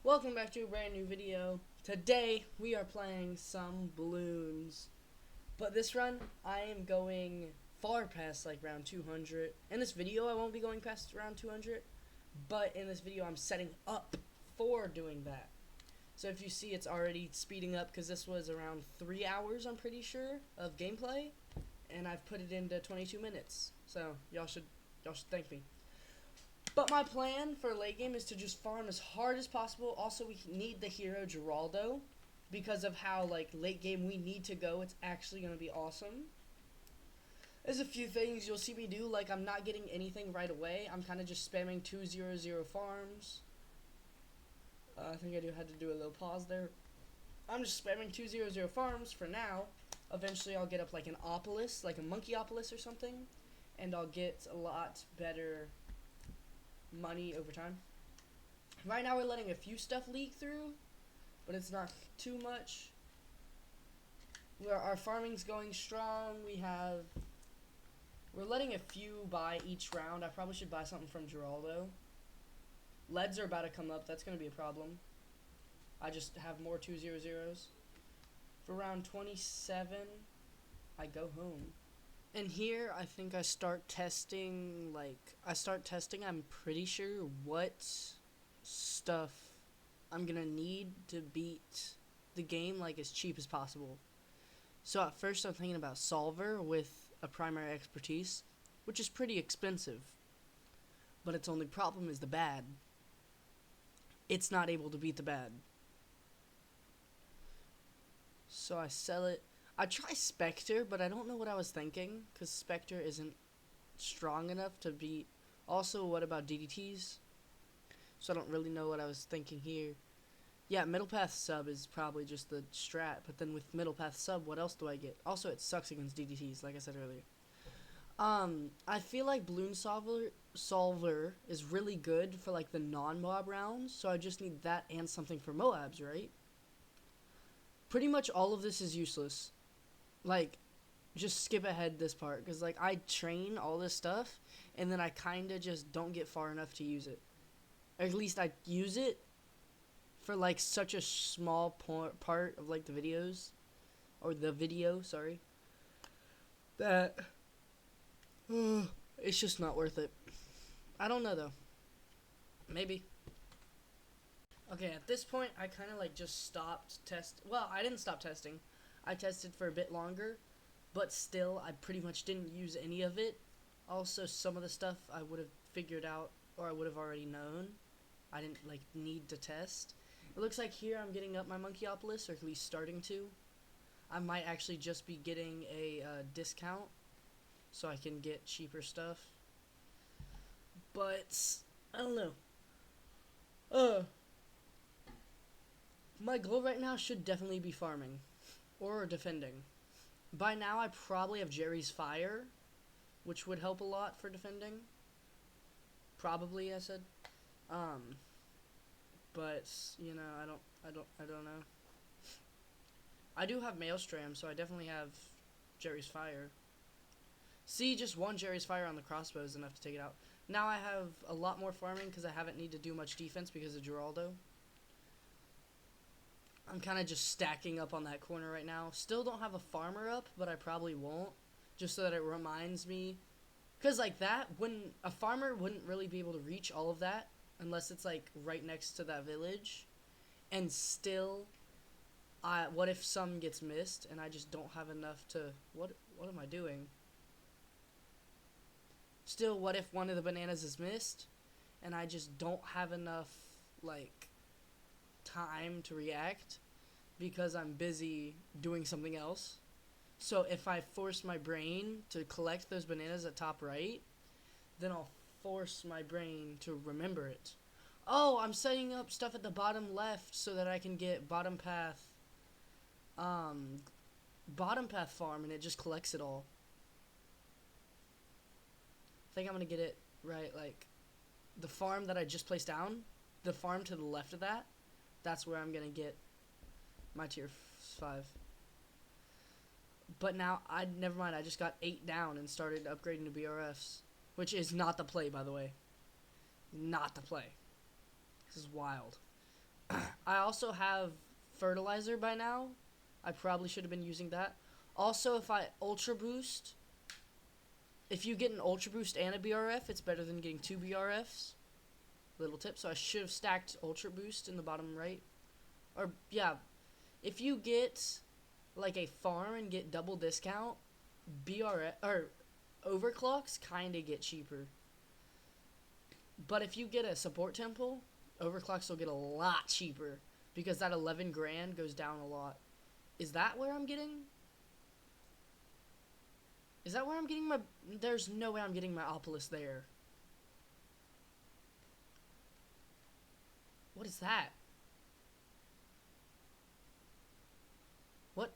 Welcome back to a brand new video. Today we are playing some balloons. But this run I am going far past like round 200. In this video I won't be going past round 200, but in this video I'm setting up for doing that. So if you see, it's already speeding up because this was around 3 hours, I'm pretty sure, of gameplay, and I've put it into 22 minutes. So y'all should thank me. But my plan for late game is to just farm as hard as possible. Also, we need the hero Geraldo because of how like late game we need to go. It's actually going to be awesome. There's a few things you'll see me do, like I'm not getting anything right away. I'm kind of just spamming 200 farms. I think I had to do a little pause there. I'm just spamming 200 farms for now. Eventually I'll get up like an Opolis, like a Monkeyopolis or something, and I'll get a lot better money over time. Right now we're letting a few stuff leak through, but it's not too much. Our farming's going strong. We're letting a few buy each round. I probably should buy something from Geraldo. Leads are about to come up. That's going to be a problem. I just have more 200s. For round 27, I go home. And here, I think I start testing, I'm pretty sure what stuff I'm gonna need to beat the game, like, as cheap as possible. So at first I'm thinking about Solver with a primary expertise, which is pretty expensive. But its only problem is the bad. It's not able to beat the bad. So I sell it. I try Spectre, but I don't know what I was thinking, because Spectre isn't strong enough to beat. Also, what about DDTs? So I don't really know what I was thinking here. Yeah, Middle Path Sub is probably just the strat, but then with Middle Path Sub, what else do I get? Also, it sucks against DDTs, like I said earlier. I feel like Balloon Solver is really good for like the non-mob rounds, so I just need that and something for Moabs, right? Pretty much all of this is useless. Like, just skip ahead this part, because like I train all this stuff and then I kind of just don't get far enough to use it. Or at least I use it for like such a small part of like the videos, or the video, sorry, that it's just not worth it. I don't know though, maybe. Okay, at this point I kind of like just stopped well, I didn't stop testing. I tested for a bit longer, but still, I pretty much didn't use any of it. Also, some of the stuff I would have figured out, or I would have already known. I didn't, like, need to test. It looks like here I'm getting up my Monkeyopolis, or at least starting to. I might actually just be getting a discount, so I can get cheaper stuff. But, I don't know. My goal right now should definitely be farming, or defending. By now, I probably have Jerry's Fire, which would help a lot for defending. Probably, I said. But you know, I don't know. I do have Maelstrom, so I definitely have Jerry's Fire. See, just one Jerry's Fire on the crossbow is enough to take it out. Now I have a lot more farming because I haven't need to do much defense because of Geraldo. I'm kind of just stacking up on that corner right now. Still don't have a farmer up, but I probably won't. Just so that it reminds me. Because like that, when a farmer wouldn't really be able to reach all of that unless it's like right next to that village. And still, what if some gets missed and I just don't have enough to... What am I doing? Still, what if one of the bananas is missed and I just don't have enough, like, time to react because I'm busy doing something else? So if I force my brain to collect those bananas at top right, then I'll force my brain to remember it. Oh, I'm setting up stuff at the bottom left so that I can get bottom path farm, and it just collects it all. I think I'm gonna get it right, like the farm that I just placed down, the farm to the left of that, that's where I'm gonna get my tier 5. But now, never mind, I just got 8 down and started upgrading to BRFs. Which is not the play, by the way. Not the play. This is wild. I also have fertilizer by now. I probably should have been using that. Also, if I ultra boost, if you get an ultra boost and a BRF, it's better than getting two BRFs. Little tip. So I should have stacked ultra boost in the bottom right. Or yeah, if you get like a farm and get double discount, BRF or overclocks kind of get cheaper. But if you get a support temple, overclocks will get a lot cheaper because that 11 grand goes down a lot. Is that where I'm getting? Is that where I'm getting my? There's no way I'm getting my Opolis there. What is that? What?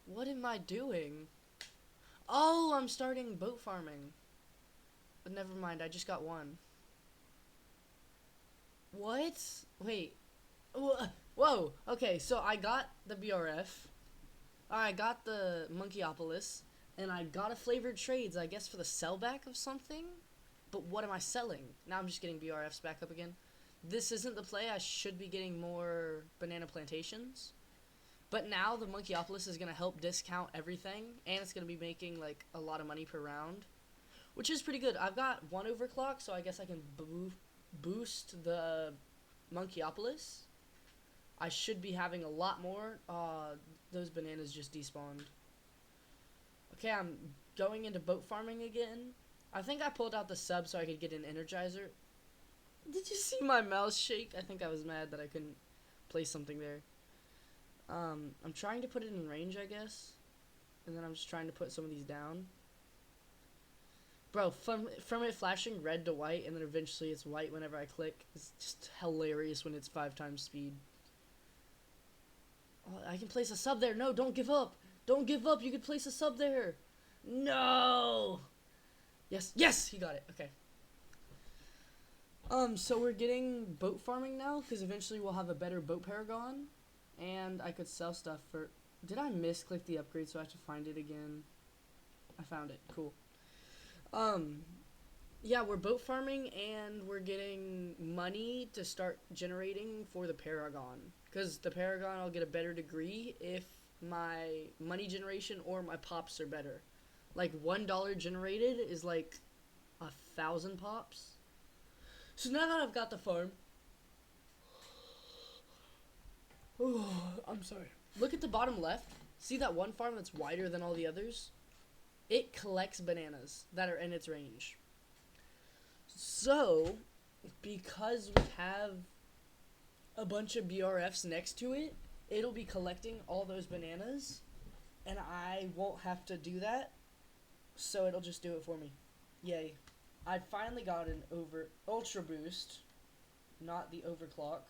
What am I doing? Oh, I'm starting boat farming. But never mind, I just got one. What? Wait. Whoa. Okay, so I got the BRF. I got the Monkeyopolis. And I got a flavored trades, I guess, for the sellback of something. But what am I selling? Now I'm just getting BRFs back up again. This isn't the play. I should be getting more banana plantations. But now the Monkeyopolis is going to help discount everything. And it's going to be making, like, a lot of money per round. Which is pretty good. I've got one overclock, so I guess I can boost the Monkeyopolis. I should be having a lot more. Those bananas just despawned. Okay, I'm going into boat farming again. I think I pulled out the sub so I could get an energizer. Did you see my mouse shake? I think I was mad that I couldn't place something there. I'm trying to put it in range, I guess. And then I'm just trying to put some of these down. Bro, from it flashing red to white, and then eventually it's white whenever I click. It's just hilarious when it's 5 times speed. Oh, I can place a sub there. No, don't give up. Don't give up. You could place a sub there. No. Yes, he got it. Okay. So we're getting boat farming now, because eventually we'll have a better boat paragon, and I could sell stuff for... Did I misclick the upgrade so I have to find it again? I found it. Cool. Yeah, we're boat farming, and we're getting money to start generating for the paragon, because the paragon I'll get a better degree if my money generation or my pops are better. Like, $1 generated is like 1,000 pops. So now that I've got the farm, oh, I'm sorry. Look at the bottom left. See that one farm that's wider than all the others? It collects bananas that are in its range. So, because we have a bunch of BRFs next to it, it'll be collecting all those bananas, and I won't have to do that, so it'll just do it for me. Yay. I finally got an ultra boost, not the overclock.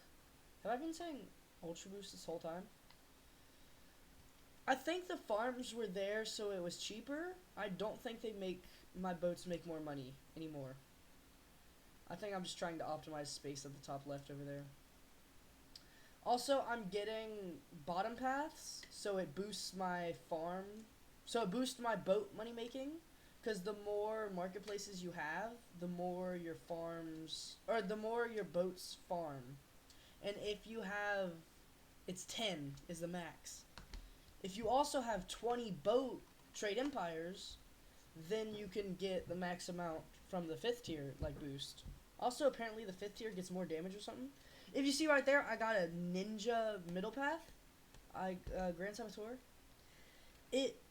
Have I been saying ultra boost this whole time? I think the farms were there so it was cheaper. I don't think they make my boats make more money anymore. I think I'm just trying to optimize space at the top left over there. Also, I'm getting bottom paths, so it boosts my farm. So it boosts my boat money making. Because the more marketplaces you have, the more your farms, or the more your boats farm. And if you have, it's 10 is the max. If you also have 20 boat trade empires, then you can get the max amount from the 5th tier, like, boost. Also, apparently the 5th tier gets more damage or something. If you see right there, I got a ninja middle path. Grand Saboteur. It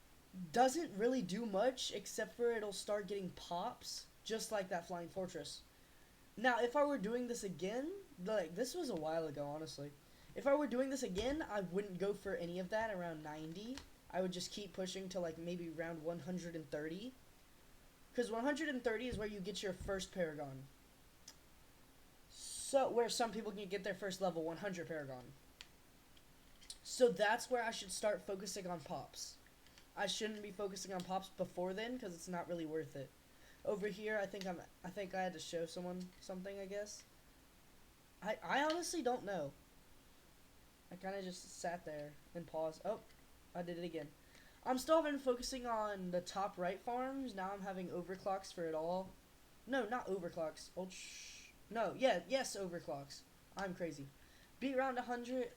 doesn't really do much, except for it'll start getting pops, just like that Flying Fortress. Now, if I were doing this again, like, this was a while ago, honestly. If I were doing this again, I wouldn't go for any of that around 90. I would just keep pushing to, like, maybe around 130. Because 130 is where you get your first Paragon. So, where some people can get their first level 100 Paragon. So that's where I should start focusing on pops. I shouldn't be focusing on pops before then, because it's not really worth it. Over here, I think I had to show someone something, I guess. I honestly don't know. I kind of just sat there and paused. Oh, I did it again. I'm still been focusing on the top right farms. Now I'm having overclocks for it all. No, not overclocks. Yes, overclocks. I'm crazy. Beat round 100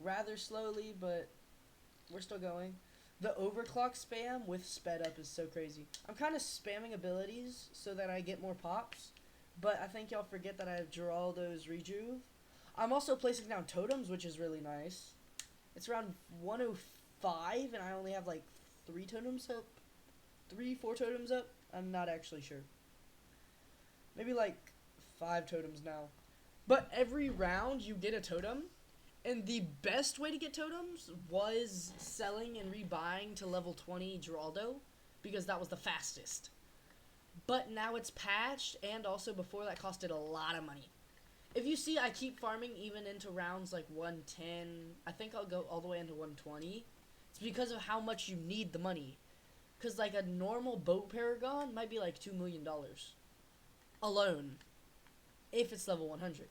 rather slowly, but we're still going. The overclock spam with sped up is so crazy. I'm kind of spamming abilities so that I get more pops, but I think y'all forget that I have Geraldo's Rejuve. I'm also placing down totems, which is really nice. It's around 105, and I only have like 3 totems up. 4 totems up? I'm not actually sure. Maybe like 5 totems now. But every round you get a totem, and the best way to get totems was selling and rebuying to level 20 Geraldo, because that was the fastest. But now it's patched, and also before that costed a lot of money. If you see, I keep farming even into rounds like 110. I think I'll go all the way into 120. It's because of how much you need the money. Because like a normal boat paragon might be like $2 million alone if it's level 100.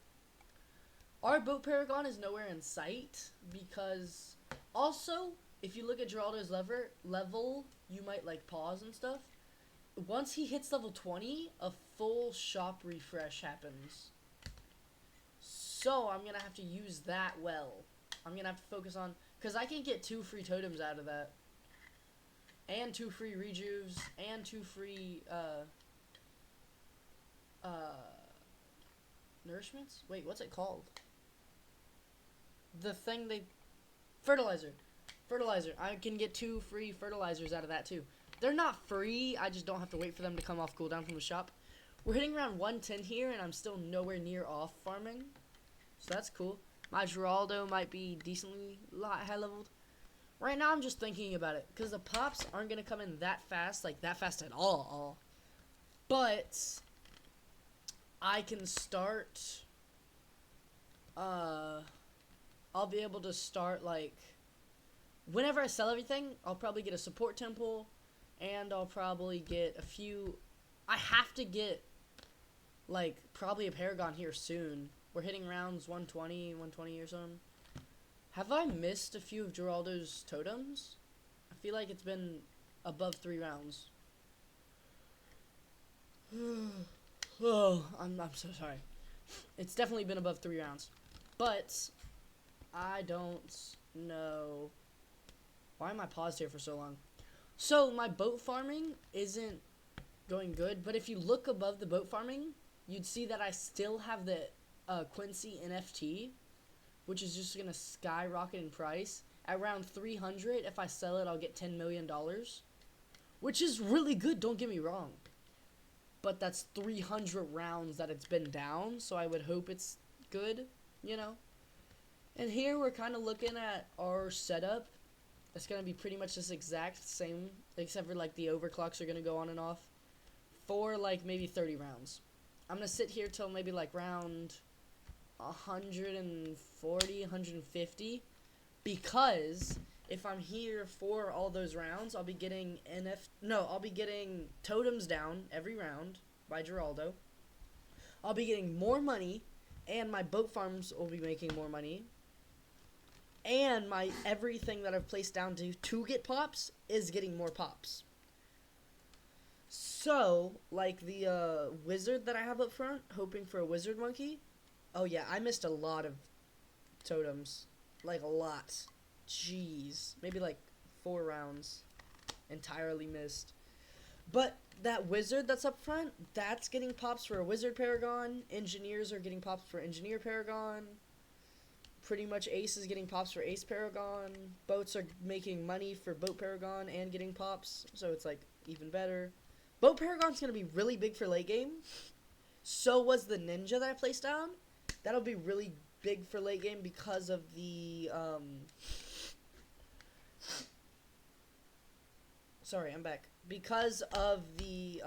Our boat paragon is nowhere in sight because also if you look at Geraldo's level, you might like pause and stuff. Once he hits level 20, a full shop refresh happens. So I'm going to have to use that well. I'm going to have to focus on... Because I can get 2 free totems out of that. And 2 free rejuves. And 2 free... nourishments? Wait, what's it called? The thing they... Fertilizer. Fertilizer. I can get 2 free fertilizers out of that too. They're not free. I just don't have to wait for them to come off cooldown from the shop. We're hitting around 110 here, and I'm still nowhere near off farming. So that's cool. My Geraldo might be decently high leveled. Right now I'm just thinking about it. Because the pops aren't going to come in that fast. Like that fast at all. But I can start. I'll be able to start like. Whenever I sell everything, I'll probably get a support temple. And I'll probably get a few. I have to get like probably a paragon here soon. We're hitting rounds 120 or something. Have I missed a few of Geraldo's totems? I feel like it's been above 3 rounds. Oh, I'm so sorry. It's definitely been above 3 rounds. But I don't know. Why am I paused here for so long? So my boat farming isn't going good, but if you look above the boat farming, you'd see that I still have the Quincy NFT, which is just going to skyrocket in price. At around 300, if I sell it, I'll get $10 million, which is really good, don't get me wrong. But that's 300 rounds that it's been down, so I would hope it's good, you know? And here we're kind of looking at our setup. It's going to be pretty much this exact same, except for like the overclocks are going to go on and off for like maybe 30 rounds. I'm going to sit here till maybe like round 140, 150, because if I'm here for all those rounds, I'll be getting I'll be getting totems down every round by Geraldo. I'll be getting more money, and my boat farms will be making more money. And my everything that I've placed down to get pops is getting more pops. So, like the wizard that I have up front, hoping for a wizard monkey. Oh yeah, I missed a lot of totems. Like a lot. Jeez. Maybe like 4 rounds. Entirely missed. But that wizard that's up front, that's getting pops for a wizard paragon. Engineers are getting pops for engineer paragon. Pretty much Ace is getting pops for Ace Paragon. Boats are making money for Boat Paragon and getting pops, so it's like even better. Boat Paragon's going to be really big for late game. So was the Ninja that I placed down. That'll be really big for late game because of the sorry, I'm back. Because of the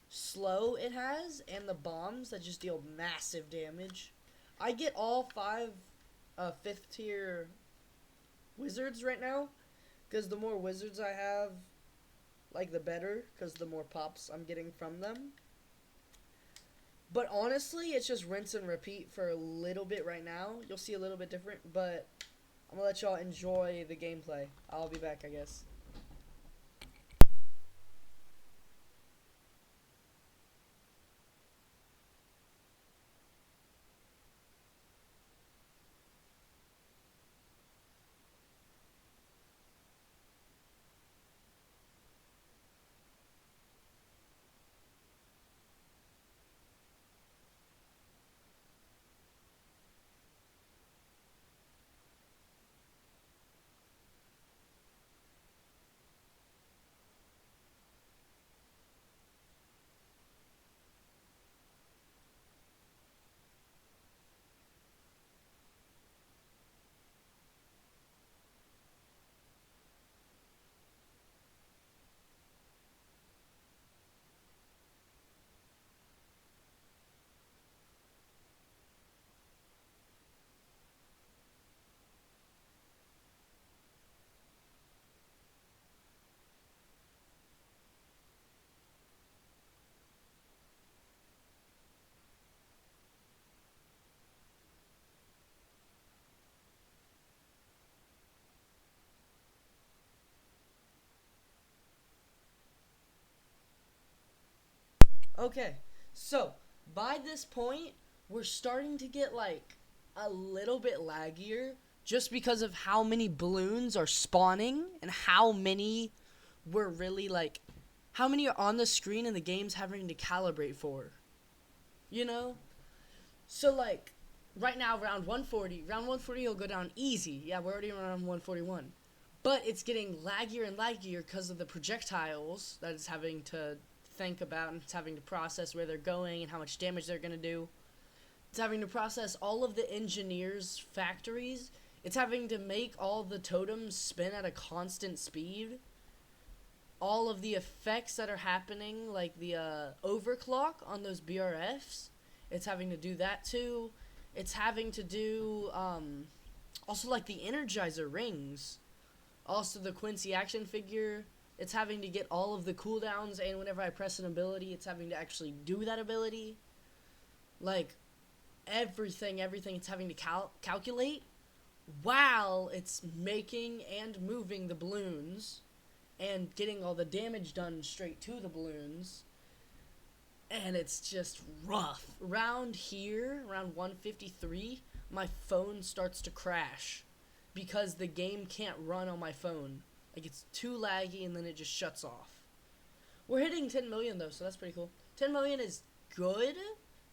slow it has and the bombs that just deal massive damage. I get all 5 5th tier wizards right now, because the more wizards I have, like the better, because the more pops I'm getting from them. But honestly, it's just rinse and repeat for a little bit right now. You'll see a little bit different, but I'm going to let y'all enjoy the gameplay. I'll be back, I guess. Okay, so by this point, we're starting to get like a little bit laggier just because of how many balloons are spawning and how many we're really like, how many are on the screen and the game's having to calibrate for. You know? So like, right now, round 140 will go down easy. Yeah, we're already around 141. But it's getting laggier and laggier because of the projectiles that it's having to think about, and it's having to process where they're going and how much damage they're going to do. It's having to process all of the engineers' factories. It's having to make all the totems spin at a constant speed. All of the effects that are happening, like the overclock on those BRFs, it's having to do that too. It's having to do also like the Energizer rings. Also the Quincy action figure. It's having to get all of the cooldowns, and whenever I press an ability, it's having to actually do that ability. Like, everything it's having to calculate while it's making and moving the balloons and getting all the damage done straight to the balloons. And it's just rough. Around here, around 153, my phone starts to crash because the game can't run on my phone. Like, it's too laggy, and then it just shuts off. We're hitting 10 million, though, so that's pretty cool. 10 million is good,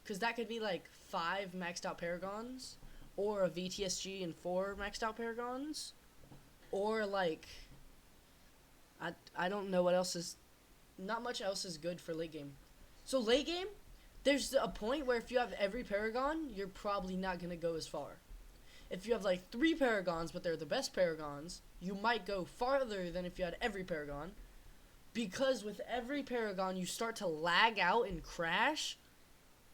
because that could be, like, 5 maxed out Paragons, or a VTSG and 4 maxed out Paragons, or, like, I don't know what else is, not much else is good for late game. So, late game, there's a point where if you have every Paragon, you're probably not going to go as far. If you have, like, 3 Paragons, but they're the best Paragons, you might go farther than if you had every Paragon. Because with every Paragon, you start to lag out and crash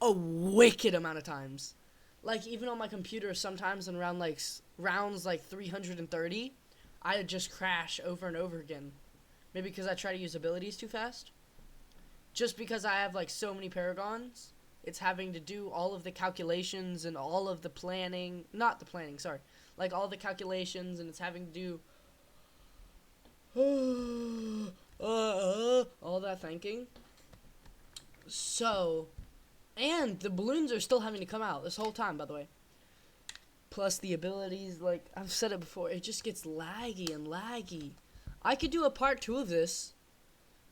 a wicked amount of times. Like, even on my computer, sometimes in rounds like 330, I just crash over and over again. Maybe because I try to use abilities too fast. Just because I have, like, so many Paragons, it's having to do all of the calculations and all of the planning. Not the planning, sorry. Like, all the calculations, and it's having to do all that thinking. So, and the balloons are still having to come out this whole time, by the way. Plus the abilities, like, I've said it before, it just gets laggy and laggy. I could do a part 2 of this.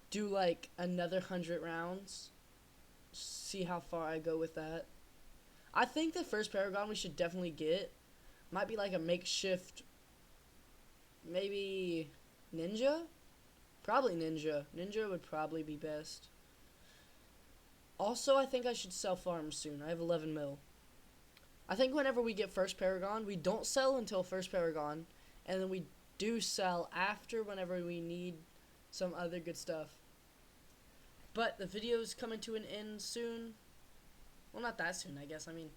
Do, like, another 100 rounds. See how far I go with that. I think the first Paragon we should definitely get might be, like, a makeshift, maybe Ninja? Probably Ninja. Ninja would probably be best. Also, I think I should sell farms soon. I have 11 mil. I think whenever we get first Paragon, we don't sell until first Paragon, and then we do sell after whenever we need some other good stuff. But the video's coming to an end soon. Well, not that soon, I guess. I mean,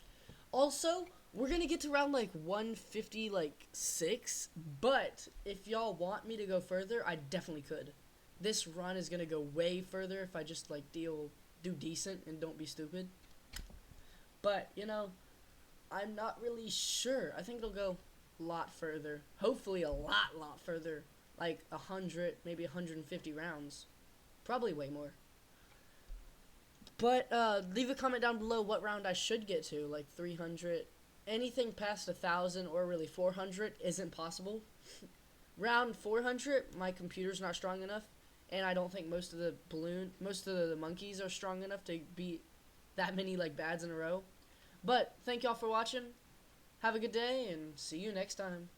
also, we're going to get to around, like, 150, like, 6. But if y'all want me to go further, I definitely could. This run is going to go way further if I just, like, do decent and don't be stupid. But, you know, I'm not really sure. I think it'll go a lot further. Hopefully a lot further. Like, 100, maybe 150 rounds. Probably way more. But, leave a comment down below what round I should get to, like 300. Anything past 1,000 or really 400 isn't possible. Round 400, my computer's not strong enough, and I don't think most of the monkeys are strong enough to beat that many, like, bads in a row. But, thank y'all for watching. Have a good day, and see you next time.